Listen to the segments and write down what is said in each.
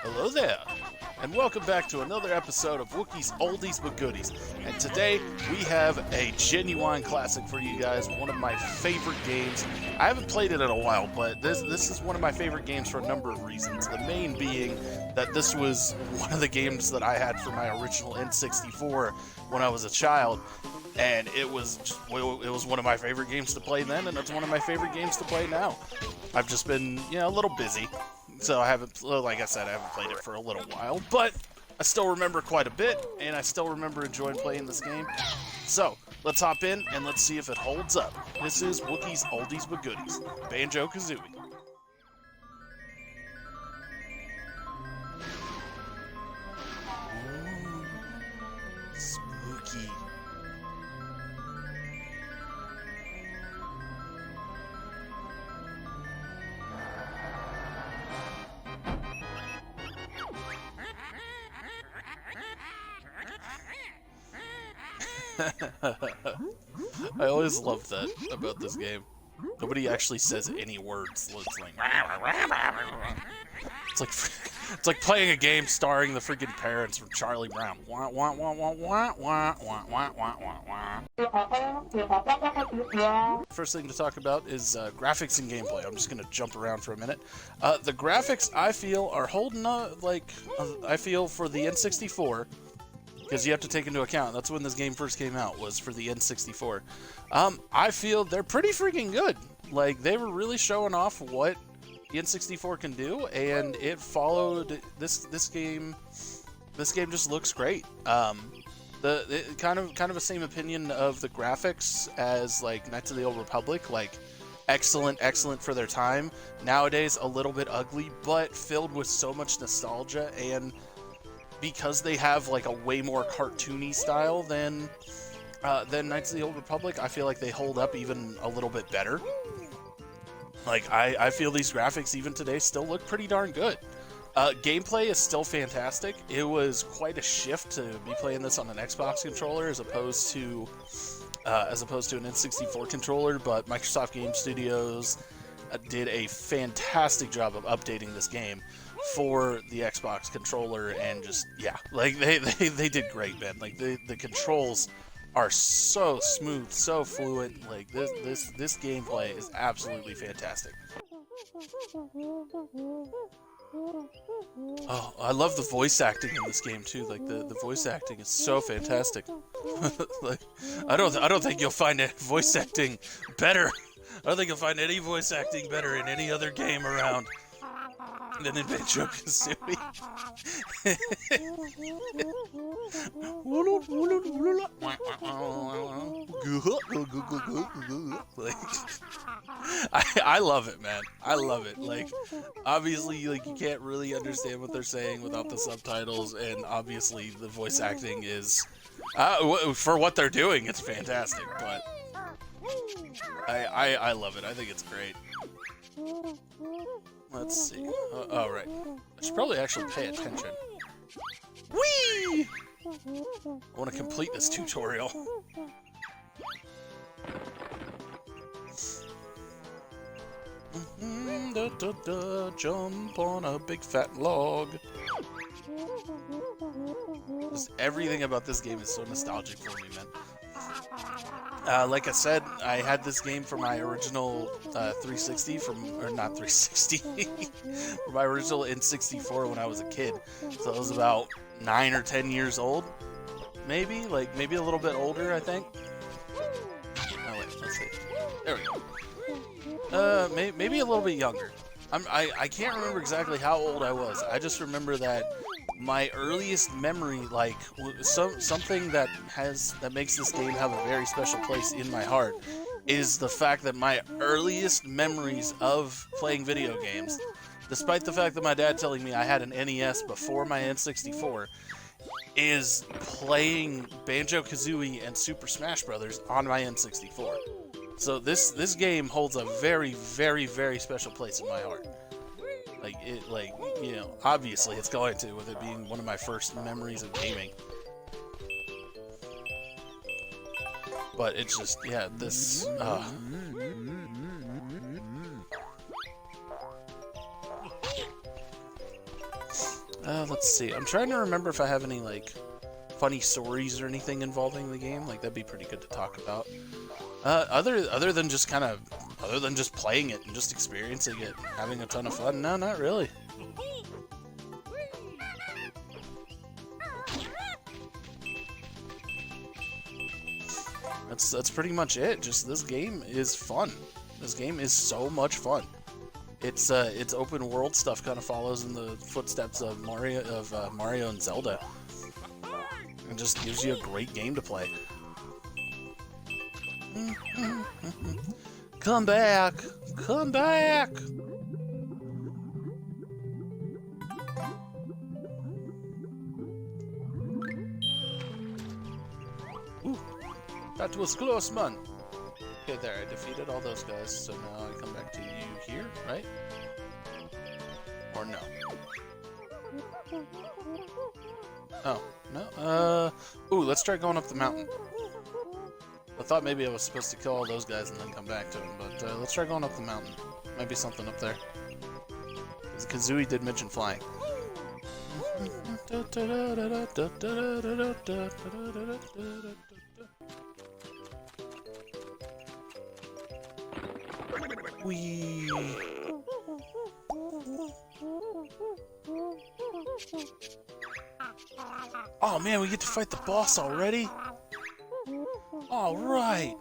Hello there, and welcome back to another episode of Wookiee's Oldies but Goodies. And today we have a genuine classic for you guys, one of my favorite games. I haven't played it in a while, but this is one of my favorite games for a number of reasons. The main being that this was one of the games that I had for my original N64 when I was a child, and it was one of my favorite games to play then, and it's one of my favorite games to play now. I've just been, a little busy. So I haven't, like I said, I haven't played it for a little while, but I still remember quite a bit, and I still remember enjoying playing this game. So, let's hop in, and let's see if it holds up. This is Wookiee's Oldies but Goodies, Banjo Kazooie. Ooh, spooky. I always loved that about this game. Nobody actually says any words. It's like playing a game starring the freaking parents from Charlie Brown. Wah, wah, wah, wah, wah, wah, wah, wah, wah, wah. First thing to talk about is graphics and gameplay. I'm just gonna jump around for a minute. The graphics I feel are holding up, I feel for the N64. Because you have to take into account, that's when this game first came out, was for the N64. I feel they're pretty freaking good. Like, they were really showing off what the N64 can do, and it followed this game. This game just looks great. The kind of the same opinion of the graphics as like Knights of the Old Republic. Like, excellent for their time. Nowadays, a little bit ugly, but filled with so much nostalgia, and because they have like a way more cartoony style than Knights of the Old Republic, I feel like they hold up even a little bit better. Like, I feel these graphics even today still look pretty darn good. Gameplay is still fantastic. It was quite a shift to be playing this on an Xbox controller as opposed to an N64 controller, but Microsoft Game Studios did a fantastic job of updating this game for the Xbox controller, and just, yeah, like, they did great, man. Like, the controls are so smooth, so fluent. Like, this gameplay is absolutely fantastic. Oh, I love the voice acting in this game too. Like, the voice acting is so fantastic. Like, I don't think you'll find voice acting better. I don't think you'll find any voice acting better in any other game around than in Banjo Kazooie. I love it, man. I love it. Like, obviously, like, you can't really understand what they're saying without the subtitles, and obviously the voice acting is, for what they're doing, it's fantastic. But I love it. I think it's great. Let's see. Oh, right. I should probably actually pay attention. Whee! I want to complete this tutorial. Jump on a big fat log. Just everything about this game is so nostalgic for me, man. Like I said, I had this game for my original 360 for my original N64 when I was a kid. So I was about 9 or 10 years old, maybe a little bit older, I think. Oh wait, let's see. There we go. Maybe a little bit younger. I can't remember exactly how old I was. I just remember that my earliest memory, like, something that makes this game have a very special place in my heart, is the fact that my earliest memories of playing video games, despite the fact that my dad telling me I had an NES before my N64, is playing Banjo Kazooie and Super Smash Bros. On my N64. So this game holds a very, very, very special place in my heart. Obviously it's going to, with it being one of my first memories of gaming. But it's just, yeah, this, let's see. I'm trying to remember if I have any, like, funny stories or anything involving the game. Like, that'd be pretty good to talk about. Other than just playing it and just experiencing it, and having a ton of fun. No, not really. That's pretty much it. Just this game is fun. This game is so much fun. It's open world stuff, kind of follows in the footsteps of Mario and Zelda, and just gives you a great game to play. Come back! Come back! Ooh, that was close, man. Okay, there, I defeated all those guys, so now I come back to you here, right? Or no? Oh, no? Ooh, let's try going up the mountain. I thought maybe I was supposed to kill all those guys and then come back to them, but let's try going up the mountain. Might be something up there. Because Kazooie did mention flying. Whee! Oh man, we get to fight the boss already? All right.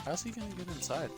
How's he gonna get inside?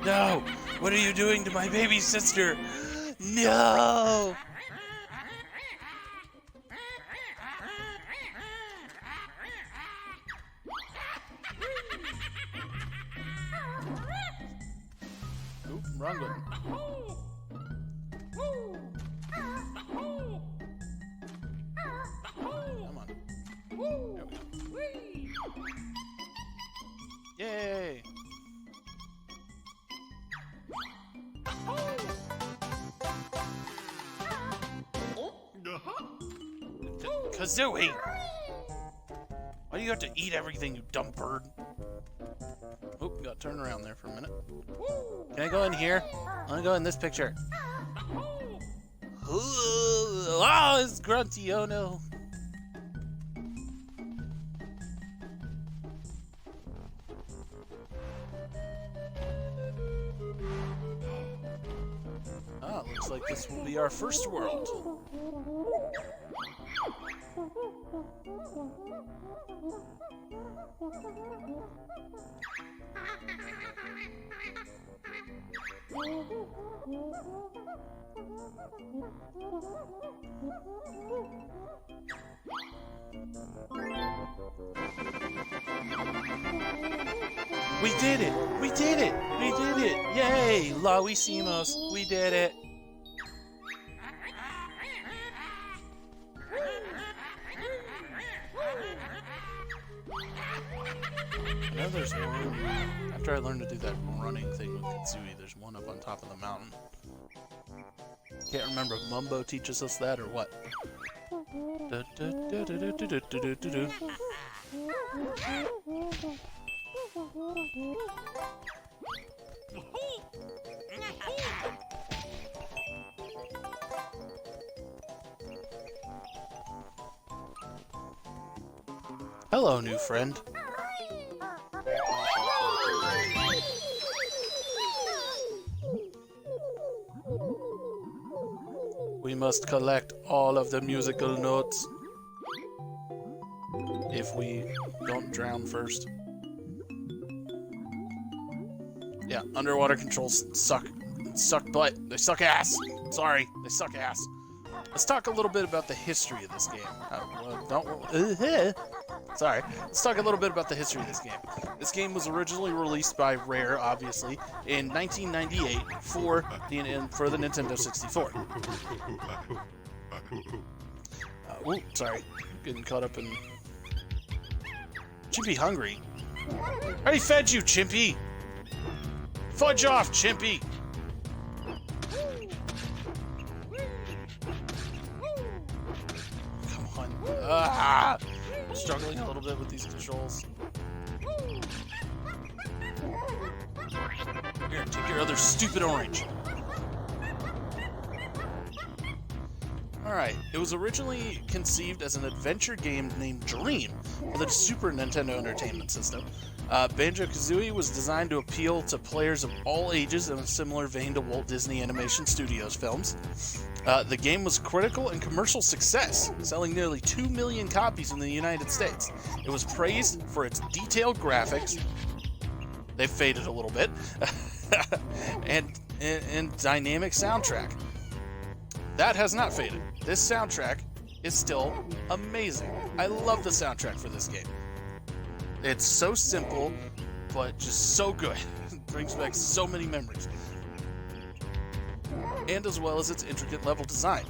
No! What are you doing to my baby sister? No! Oop, wrong button. Come on. There we go. Yay! Kazooie! Why do you have to eat everything, you dumb bird? Oh, gotta turn around there for a minute. Can I go in here? I wanna go in this picture. Oh, it's grunty, oh no. Ah, looks like this will be our first world. We did it! We did it! We did it! Yay! La hicimos! We did it! I know there's one. After I learned to do that running thing with Kazooie, there's one up on top of the mountain. Can't remember if Mumbo teaches us that or what. Hello, new friend. We must collect all of the musical notes. If we don't drown first. Yeah, underwater controls suck. Suck butt. They suck ass. Sorry, they suck ass. Let's talk a little bit about the history of this game. Sorry. Let's talk a little bit about the history of this game. This game was originally released by Rare, obviously, in 1998 for the Nintendo 64. Sorry. Getting caught up in... Chimpy hungry. I already fed you, Chimpy! Fudge off, Chimpy! Come on. I'm struggling a little bit with these controls. Here, take your other stupid orange. Alright, it was originally conceived as an adventure game named Dream for the Super Nintendo Entertainment System. Banjo Kazooie was designed to appeal to players of all ages in a similar vein to Walt Disney Animation Studios films. The game was critical and commercial success, selling nearly 2 million copies in the United States. It was praised for its detailed graphics, they've faded a little bit, and dynamic soundtrack. That has not faded. This soundtrack is still amazing. I love the soundtrack for this game. It's so simple, but just so good. It brings back so many memories. And as well as its intricate level design.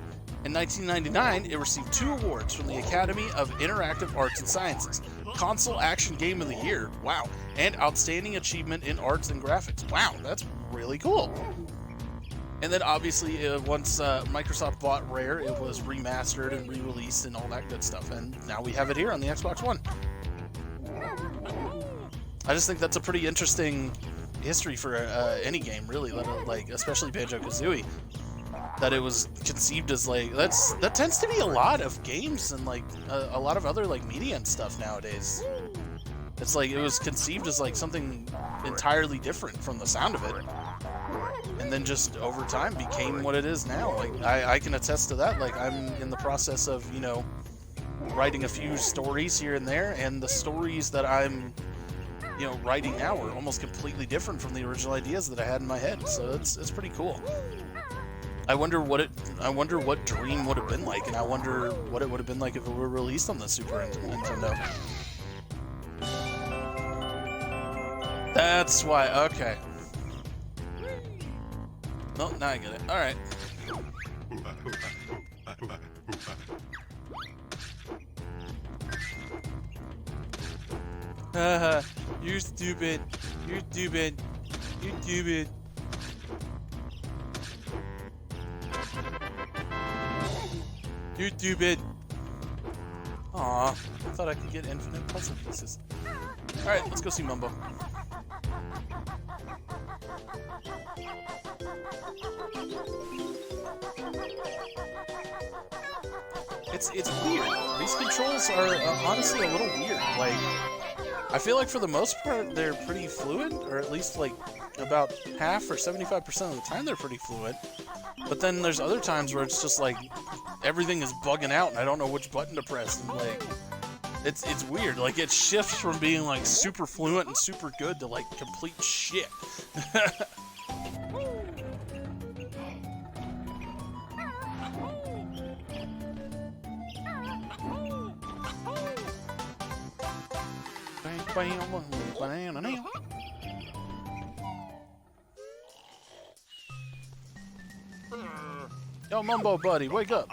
In 1999, it received 2 awards from the Academy of Interactive Arts and Sciences. Console Action Game of the Year, wow. And Outstanding Achievement in Arts and Graphics. Wow, that's really cool. And then obviously, once Microsoft bought Rare, it was remastered and re-released and all that good stuff. And now we have it here on the Xbox One. I just think that's a pretty interesting history for any game, really, like especially Banjo Kazooie. That it was conceived as like that tends to be a lot of games and like a lot of other like media and stuff nowadays. It's like it was conceived as like something entirely different from the sound of it. And then just over time became what it is now. Like I can attest to that. Like I'm in the process of, you know, writing a few stories here and there, and the stories that I'm, you know, writing now are almost completely different from the original ideas that I had in my head. So it's pretty cool. I wonder what Dream would have been like, and I wonder what it would have been like if it were released on the Super Nintendo. That's why. Okay. No, now I get it. All right. Haha, you're stupid. You're stupid. You're stupid. You're stupid. Aw, I thought I could get infinite puzzle pieces. Alright, let's go see Mumbo. It's weird. These controls are honestly a little weird. Like, I feel like for the most part they're pretty fluid, or at least like about half or 75% of the time they're pretty fluid. But then there's other times where it's just like everything is bugging out and I don't know which button to press, and like it's weird. Like it shifts from being like super fluent and super good to like complete shit. Yo, Mumbo buddy, wake up.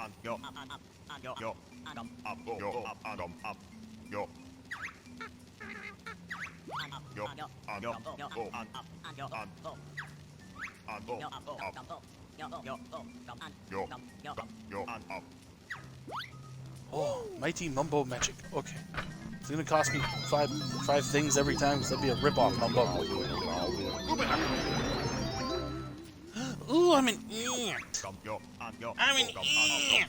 Oh, mighty Mumbo magic. Okay. It's gonna cost me five things every time, because that'd be a rip-off Mumbo. Ooh, I'm an ant. I'm an ant.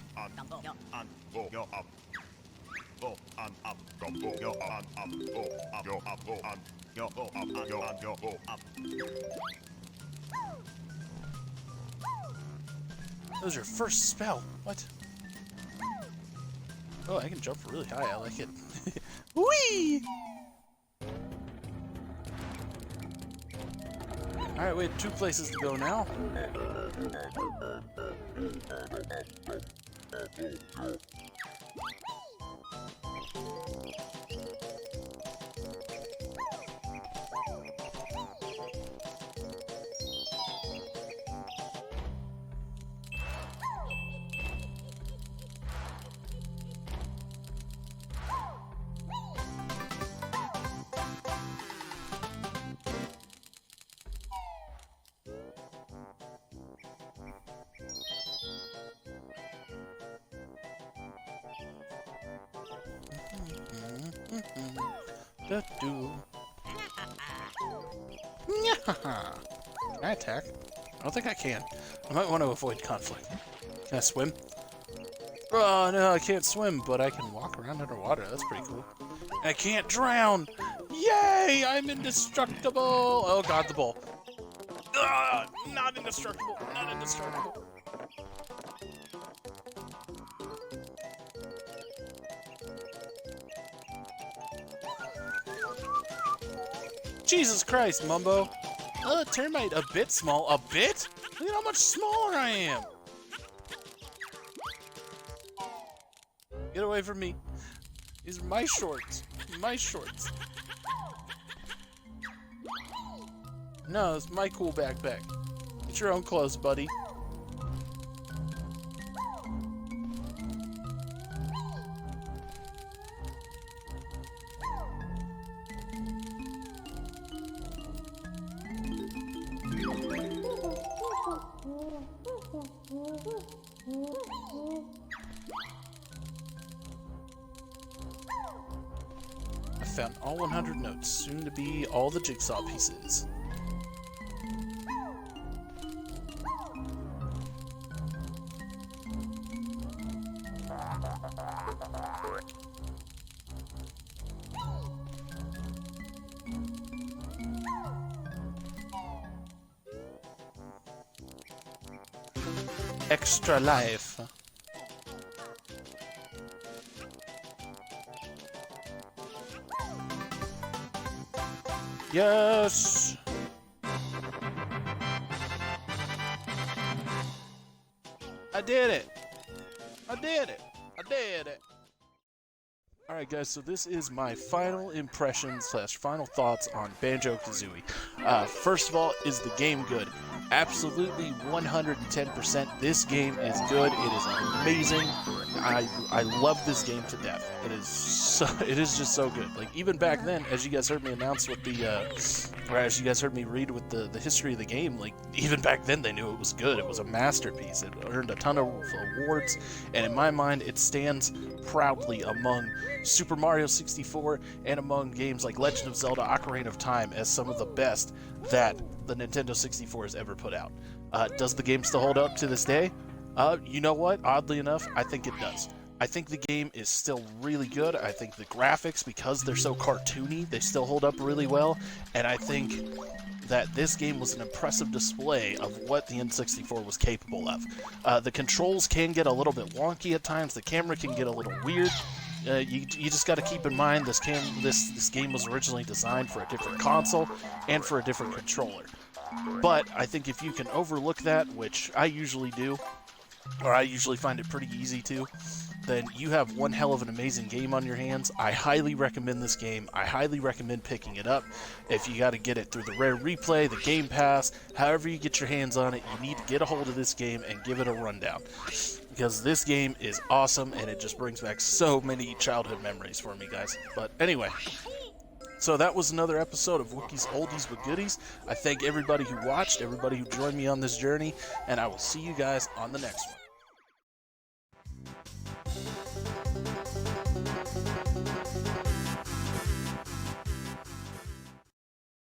That was your first spell. What? Oh, I can jump really high. I like it. Whee! Alright, we have 2 places to go now. Can I attack? I don't think I can. I might want to avoid conflict. Can I swim? Oh no, I can't swim, but I can walk around underwater. That's pretty cool. I can't drown! Yay! I'm indestructible! Oh god, the bowl. Not indestructible! Not indestructible! Jesus Christ, Mumbo! Termite, a bit small. A bit? Look at how much smaller I am! Get away from me. These are my shorts. My shorts. No, it's my cool backpack. Get your own clothes, buddy. I found all 100 notes, soon to be all the jigsaw pieces. Extra life. Yes! I did it! I did it! I did it! Alright guys, so this is my final impressions / final thoughts on Banjo Kazooie. First of all, is the game good? Absolutely 110%. This game is good. It is amazing. I love this game to death. It is just so good. Like even back then, as you guys heard me announce with the or as you guys heard me read with the history of the game, like even back then they knew it was good. It was a masterpiece. It earned a ton of awards, and in my mind it stands proudly among Super Mario 64 and among games like Legend of Zelda: Ocarina of Time as some of the best that the Nintendo 64 has ever put out. Does the game still hold up to this day? You know what? Oddly enough, I think it does. I think the game is still really good. I think the graphics, because they're so cartoony, they still hold up really well. And I think that this game was an impressive display of what the N64 was capable of. The controls can get a little bit wonky at times. The camera can get a little weird. You just got to keep in mind this game was originally designed for a different console and for a different controller. But I think if you can overlook that, which I usually do, or I usually find it pretty easy to, then you have one hell of an amazing game on your hands. I highly recommend this game. I highly recommend picking it up. If you got to get it through the Rare Replay, the Game Pass, however you get your hands on it, you need to get a hold of this game and give it a rundown. Because this game is awesome, and it just brings back so many childhood memories for me, guys. But anyway, so that was another episode of Wookiee's Oldies with Goodies. I thank everybody who watched, everybody who joined me on this journey, and I will see you guys on the next one.